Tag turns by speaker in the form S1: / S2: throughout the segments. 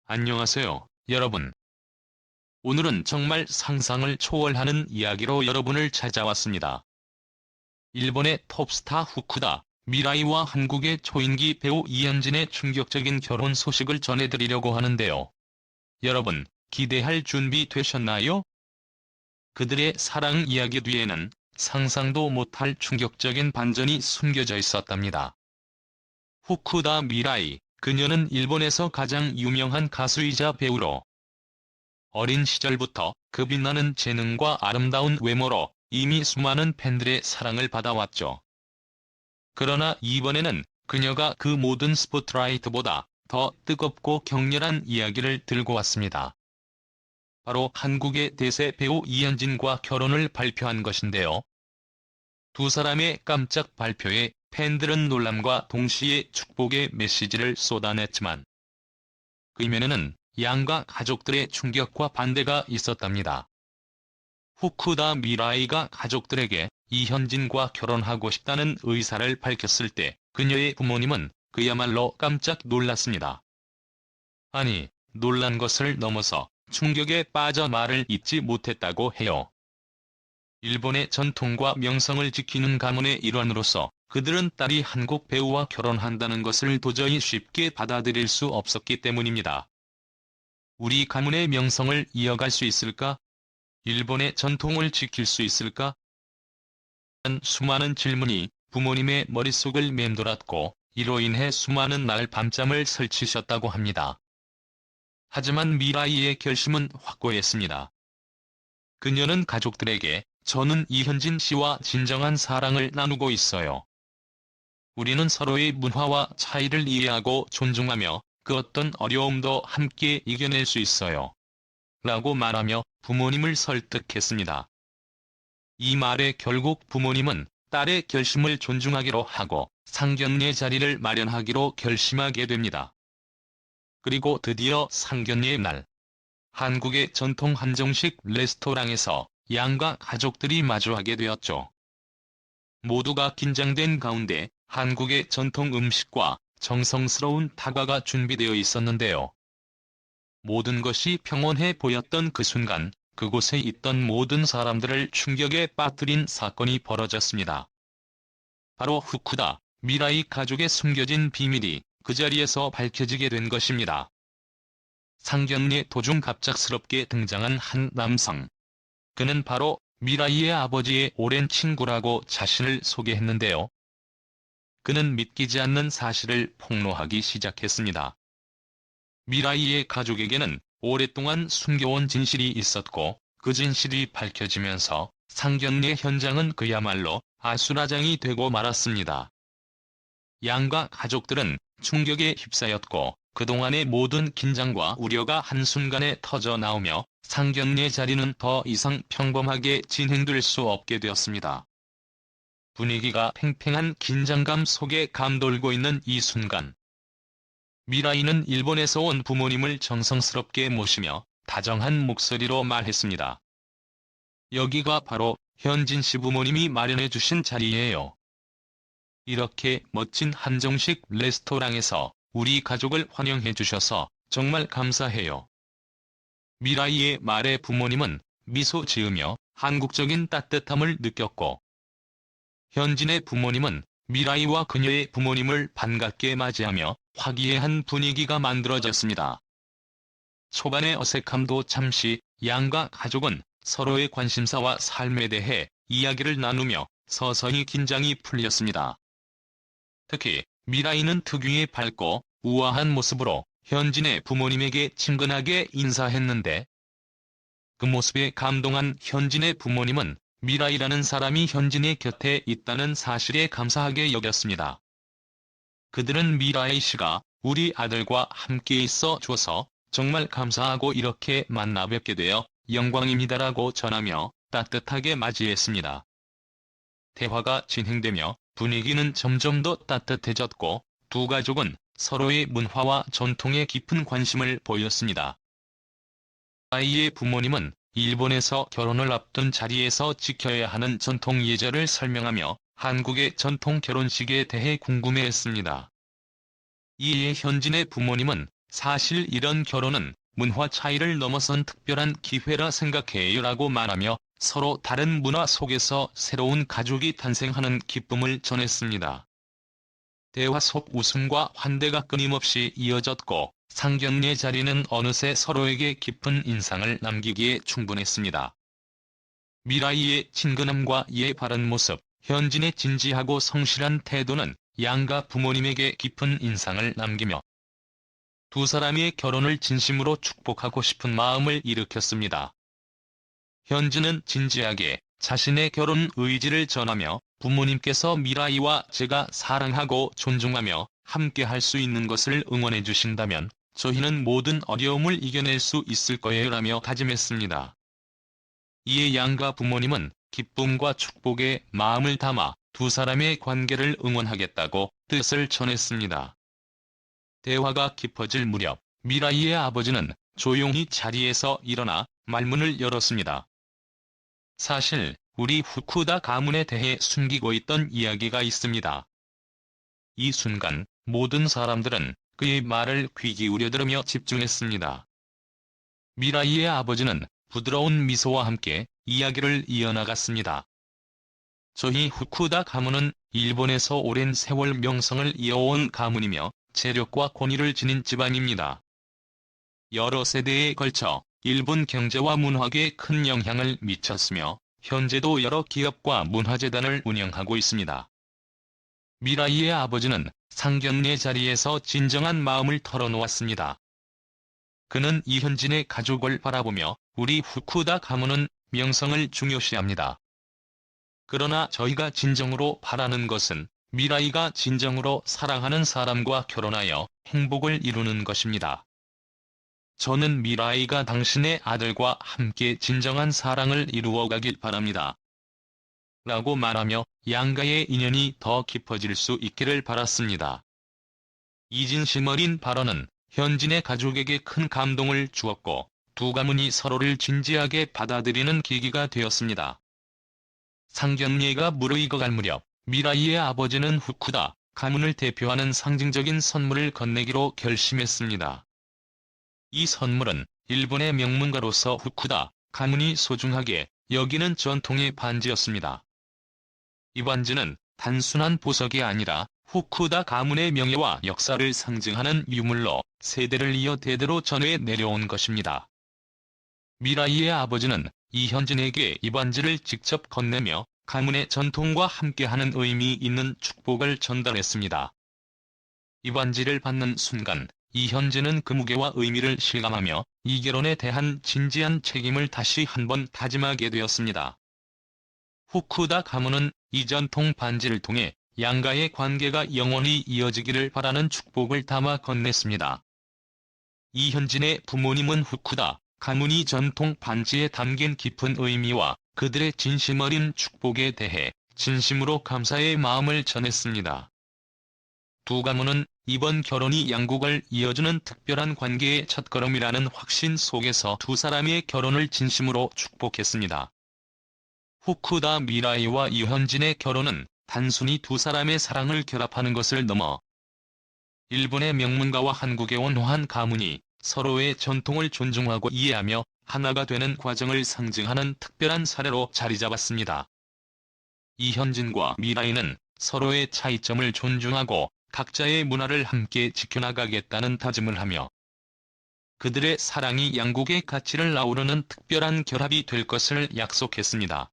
S1: 안녕하세요, 여러분. 오늘은 정말 상상을 초월하는 이야기로 여러분을 찾아왔습니다. 일본의 톱스타 후쿠다 미라이와 한국의 초인기 배우 이현진의 충격적인 결혼 소식을 전해드리려고 하는데요. 여러분, 기대할 준비 되셨나요? 그들의 사랑 이야기 뒤에는 상상도 못할 충격적인 반전이 숨겨져 있었답니다. 후쿠다 미라이, 그녀는 일본에서 가장 유명한 가수이자 배우로 어린 시절부터 그 빛나는 재능과 아름다운 외모로 이미 수많은 팬들의 사랑을 받아왔죠. 그러나 이번에는 그녀가 그 모든 스포트라이트보다 더 뜨겁고 격렬한 이야기를 들고 왔습니다. 바로 한국의 대세 배우 이현진과 결혼을 발표한 것인데요. 두 사람의 깜짝 발표에 팬들은 놀람과 동시에 축복의 메시지를 쏟아냈지만 그 이면에는 양가 가족들의 충격과 반대가 있었답니다. 후쿠다 미라이가 가족들에게 이현진과 결혼하고 싶다는 의사를 밝혔을 때 그녀의 부모님은 그야말로 깜짝 놀랐습니다. 아니, 놀란 것을 넘어서 충격에 빠져 말을 잇지 못했다고 해요. 일본의 전통과 명성을 지키는 가문의 일원으로서 그들은 딸이 한국 배우와 결혼한다는 것을 도저히 쉽게 받아들일 수 없었기 때문입니다. 우리 가문의 명성을 이어갈 수 있을까? 일본의 전통을 지킬 수 있을까? 수많은 질문이 부모님의 머릿속을 맴돌았고 이로 인해 수많은 날 밤잠을 설치셨다고 합니다. 하지만 미라이의 결심은 확고했습니다. 그녀는 가족들에게 저는 이현진 씨와 진정한 사랑을 나누고 있어요. 우리는 서로의 문화와 차이를 이해하고 존중하며 그 어떤 어려움도 함께 이겨낼 수 있어요. 라고 말하며 부모님을 설득했습니다. 이 말에 결국 부모님은 딸의 결심을 존중하기로 하고 상견례 자리를 마련하기로 결심하게 됩니다. 그리고 드디어 상견례 날, 한국의 전통 한정식 레스토랑에서 양가 가족들이 마주하게 되었죠. 모두가 긴장된 가운데 한국의 전통 음식과 정성스러운 다과가 준비되어 있었는데요. 모든 것이 평온해 보였던 그 순간, 그곳에 있던 모든 사람들을 충격에 빠뜨린 사건이 벌어졌습니다. 바로 후쿠다 미라이 가족의 숨겨진 비밀이 그 자리에서 밝혀지게 된 것입니다. 상견례 도중 갑작스럽게 등장한 한 남성. 그는 바로 미라이의 아버지의 오랜 친구라고 자신을 소개했는데요. 그는 믿기지 않는 사실을 폭로하기 시작했습니다. 미라이의 가족에게는 오랫동안 숨겨온 진실이 있었고 그 진실이 밝혀지면서 상견례 현장은 그야말로 아수라장이 되고 말았습니다. 양가 가족들은 충격에 휩싸였고 그동안의 모든 긴장과 우려가 한순간에 터져 나오며 상견례 자리는 더 이상 평범하게 진행될 수 없게 되었습니다. 분위기가 팽팽한 긴장감 속에 감돌고 있는 이 순간, 미라이는 일본에서 온 부모님을 정성스럽게 모시며 다정한 목소리로 말했습니다. 여기가 바로 현진 씨 부모님이 마련해 주신 자리예요. 이렇게 멋진 한정식 레스토랑에서 우리 가족을 환영해 주셔서 정말 감사해요. 미라이의 말에 부모님은 미소 지으며 한국적인 따뜻함을 느꼈고, 현진의 부모님은 미라이와 그녀의 부모님을 반갑게 맞이하며 화기애애한 분위기가 만들어졌습니다. 초반의 어색함도 잠시 양가 가족은 서로의 관심사와 삶에 대해 이야기를 나누며 서서히 긴장이 풀렸습니다. 특히 미라이는 특유의 밝고 우아한 모습으로 현진의 부모님에게 친근하게 인사했는데, 그 모습에 감동한 현진의 부모님은 미라이라는 사람이 현진의 곁에 있다는 사실에 감사하게 여겼습니다. 그들은 미라이 씨가 우리 아들과 함께 있어 줘서 정말 감사하고 이렇게 만나 뵙게 되어 영광입니다라고 전하며 따뜻하게 맞이했습니다. 대화가 진행되며 분위기는 점점 더 따뜻해졌고 두 가족은 서로의 문화와 전통에 깊은 관심을 보였습니다. 아이의 부모님은 일본에서 결혼을 앞둔 자리에서 지켜야 하는 전통 예절을 설명하며 한국의 전통 결혼식에 대해 궁금해했습니다. 이에 현진의 부모님은 사실 이런 결혼은 문화 차이를 넘어선 특별한 기회라 생각해요 라고 말하며 서로 다른 문화 속에서 새로운 가족이 탄생하는 기쁨을 전했습니다. 대화 속 웃음과 환대가 끊임없이 이어졌고 상견례 자리는 어느새 서로에게 깊은 인상을 남기기에 충분했습니다. 미라이의 친근함과 이에 바른 모습, 현진의 진지하고 성실한 태도는 양가 부모님에게 깊은 인상을 남기며 두 사람의 결혼을 진심으로 축복하고 싶은 마음을 일으켰습니다. 현진은 진지하게 자신의 결혼 의지를 전하며 부모님께서 미라이와 제가 사랑하고 존중하며 함께 할 수 있는 것을 응원해 주신다면 저희는 모든 어려움을 이겨낼 수 있을 거예요 라며 다짐했습니다. 이에 양가 부모님은 기쁨과 축복에 마음을 담아 두 사람의 관계를 응원하겠다고 뜻을 전했습니다. 대화가 깊어질 무렵 미라이의 아버지는 조용히 자리에서 일어나 말문을 열었습니다. 사실 우리 후쿠다 가문에 대해 숨기고 있던 이야기가 있습니다. 이 순간 모든 사람들은 그의 말을 귀 기울여 들으며 집중했습니다. 미라이의 아버지는 부드러운 미소와 함께 이야기를 이어나갔습니다. 저희 후쿠다 가문은 일본에서 오랜 세월 명성을 이어온 가문이며 재력과 권위를 지닌 집안입니다. 여러 세대에 걸쳐 일본 경제와 문화계에 큰 영향을 미쳤으며 현재도 여러 기업과 문화재단을 운영하고 있습니다. 미라이의 아버지는 상견례 자리에서 진정한 마음을 털어놓았습니다. 그는 이현진의 가족을 바라보며 우리 후쿠다 가문은 명성을 중요시합니다. 그러나 저희가 진정으로 바라는 것은 미라이가 진정으로 사랑하는 사람과 결혼하여 행복을 이루는 것입니다. 저는 미라이가 당신의 아들과 함께 진정한 사랑을 이루어가길 바랍니다. 라고 말하며 양가의 인연이 더 깊어질 수 있기를 바랐습니다. 이 진심 어린 발언은 현진의 가족에게 큰 감동을 주었고 두 가문이 서로를 진지하게 받아들이는 계기가 되었습니다. 상견례가 무르익어갈 무렵 미라이의 아버지는 후쿠다 가문을 대표하는 상징적인 선물을 건네기로 결심했습니다. 이 선물은 일본의 명문가로서 후쿠다 가문이 소중하게 여기는 전통의 반지였습니다. 이 반지는 단순한 보석이 아니라 후쿠다 가문의 명예와 역사를 상징하는 유물로 세대를 이어 대대로 전해 내려온 것입니다. 미라이의 아버지는 이현진에게 이 반지를 직접 건네며 가문의 전통과 함께하는 의미 있는 축복을 전달했습니다. 이 반지를 받는 순간 이현진은 그 무게와 의미를 실감하며 이 결혼에 대한 진지한 책임을 다시 한번 다짐하게 되었습니다. 후쿠다 가문은 이 전통 반지를 통해 양가의 관계가 영원히 이어지기를 바라는 축복을 담아 건넸습니다. 이현진의 부모님은 후쿠다 가문이 전통 반지에 담긴 깊은 의미와 그들의 진심 어린 축복에 대해 진심으로 감사의 마음을 전했습니다. 두 가문은 이번 결혼이 양국을 이어주는 특별한 관계의 첫걸음이라는 확신 속에서 두 사람의 결혼을 진심으로 축복했습니다. 후쿠다 미라이와 이현진의 결혼은 단순히 두 사람의 사랑을 결합하는 것을 넘어 일본의 명문가와 한국에 온 한 가문이 서로의 전통을 존중하고 이해하며 하나가 되는 과정을 상징하는 특별한 사례로 자리잡았습니다. 이현진과 미라이는 서로의 차이점을 존중하고 각자의 문화를 함께 지켜나가겠다는 다짐을 하며 그들의 사랑이 양국의 가치를 아우르는 특별한 결합이 될 것을 약속했습니다.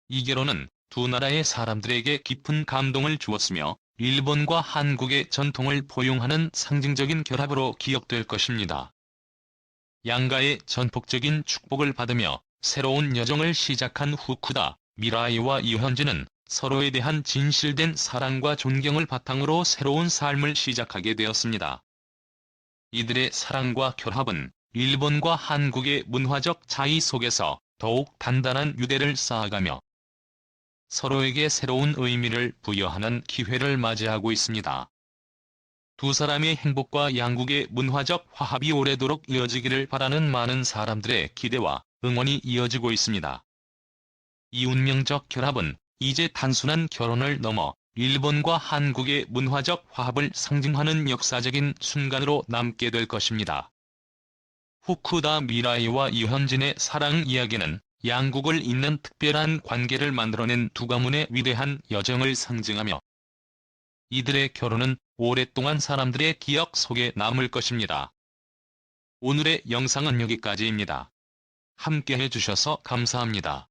S1: 이 결혼은 두 나라의 사람들에게 깊은 감동을 주었으며 일본과 한국의 전통을 포용하는 상징적인 결합으로 기억될 것입니다. 양가의 전폭적인 축복을 받으며 새로운 여정을 시작한 후쿠다 미라이와 이현진은 서로에 대한 진실된 사랑과 존경을 바탕으로 새로운 삶을 시작하게 되었습니다. 이들의 사랑과 결합은 일본과 한국의 문화적 차이 속에서 더욱 단단한 유대를 쌓아가며 서로에게 새로운 의미를 부여하는 기회를 맞이하고 있습니다. 두 사람의 행복과 양국의 문화적 화합이 오래도록 이어지기를 바라는 많은 사람들의 기대와 응원이 이어지고 있습니다. 이 운명적 결합은 이제 단순한 결혼을 넘어 일본과 한국의 문화적 화합을 상징하는 역사적인 순간으로 남게 될 것입니다. 후쿠다 미라이와 유현진의 사랑 이야기는 양국을 잇는 특별한 관계를 만들어낸 두 가문의 위대한 여정을 상징하며 이들의 결혼은 오랫동안 사람들의 기억 속에 남을 것입니다. 오늘의 영상은 여기까지입니다. 함께 해주셔서 감사합니다.